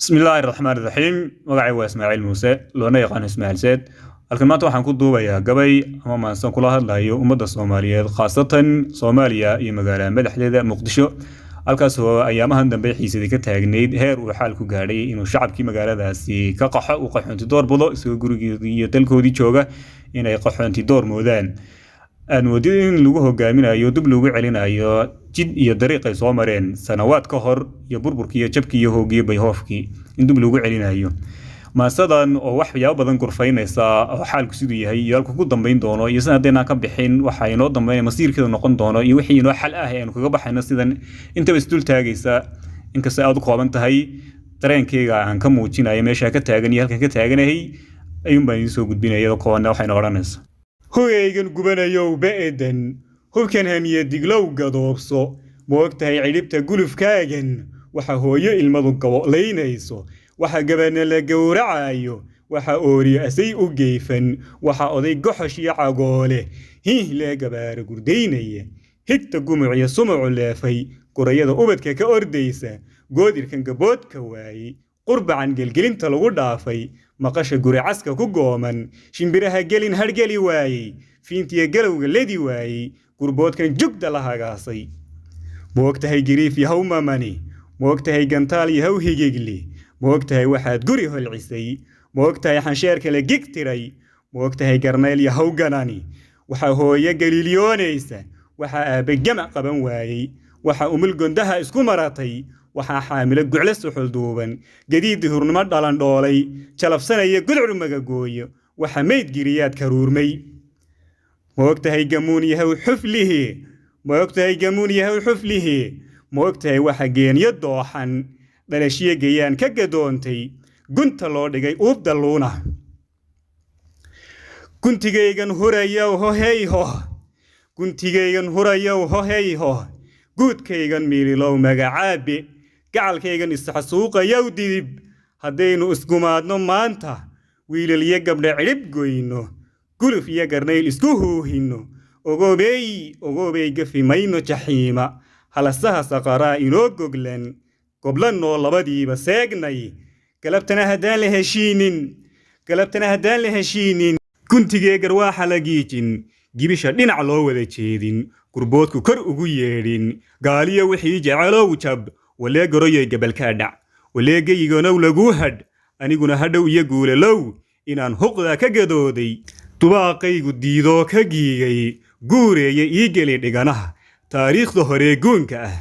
بسم الله الرحمن الرحيم وقعي واسماعيل موسى لونا يقان اسماعيل سيد halkan maanta waxaan ku duubayaa gabay ama maansan kula hadlayo ummadda Soomaaliyeed khaasatan Soomaaliya iyo magaalada madaxdeeda Muqdisho halkaas oo ayaamahan dambe xiisadii ka taagneyd heer uu xal ku gaadhay inuu shacabkii magaaladaasi ka qaxo u qaxoonti door budo isagoo gurigiisa iyo dalkoodii jooga inay qaxoonti door moodaan aan wadin lagu hogaaminayo dib lagu celinayo jid iyo dariiq ay soo mareen sanawaad ka hor iyo burburkii iyo jabkii iyo hoogii bayhoofkii in dib lagu celinayo maasadan oo waxyaabo badan gurfaynaysa oo xaalku sidoo yahay iyo halku ku dambeyn doono iyo sanadeenan ka bixin waxa inoo dambeeyay masiirkeedu noqon doono iyo wixii inoo xal ah ee kaga baxayna sidan inta isdul taagaysa in kasta aad u kooban tahay dareenkayga aan ka muujinayo meesha ka taagan iyo halka ka taaganahay ayuun baan soo gudbinayaa koona waxayna oranaysaa hooyaygan gubanayo baadan hubkan hamiye diglow gadoobso moogtahay cilibta gulufkaagan waxa hooyo ilmadu gaboleynayso waxa gabana la gowracayo waxa ooriyo asay u geefan waxa oday goxosh iyo cagoole la gabaar gurdeynaya higta gumuciyo sumucu leefay qorayada ubadka ka ordaysa goodirkan gaboodka waayay qurbacan gelgelinta lagu dhaafay maqasha guri caska ku gooman shimbiraha gelin hargeli waayay fiintiya galowga ledi waayay gurboodkan jugda la hagaasay moogtahay giriif yahow mamani moogtahay gantaal yahow higigli moogtahay waxaad guri holcisay moogtahay xansheerka la gigtiray moogtahay garnayl yahow ganani waxa hooyo galiilyoonaysa waxa aabe jamac qaban waayay waxa umul gondaha isku maratay waxa xaamilo gucla suxul duuban gadiid hurnimo dhalan dhoolay jalabsanaya gudcur magagooyo waxa meyd giriyaad karuurmay moogtahay gamuun yahow xuflihi moogtahay gamuun yahow xuflihi moogtahay waxa geenyo dooxan dhalashiye gayaan ka gadoontay gunta loo dhigay uubda luuna guntigaygan hurayow hoheyho guntigaygan hurayow hoheyho guudkaygan miililow magacaabe gacalkaygan isxasuuqayow didib haddaynu isgumaadno maanta wiilaliyo gabdha cilib goyno guluf iyo garnayl isku huuhinno ogoobey gafi mayno jaxiima halasaha saqaraa inoo goglan qoblanoo labadiiba seegnay galabtana haddaan la heshiinin guntigee garwaaxa la giijin gibisha dhinac loo wada jeedin gurboodku kor ugu yeedhin gaaliyo wixii jecelow jab walee garoyay gabalkaa dhac walee geyigonow laguu hadh aniguna hadhow iyo guulalow inaan huqda ka gadooday dubaaqaygu diidoo ka giigay guureeye ii geli dhiganaha taariikhda horee guunka ah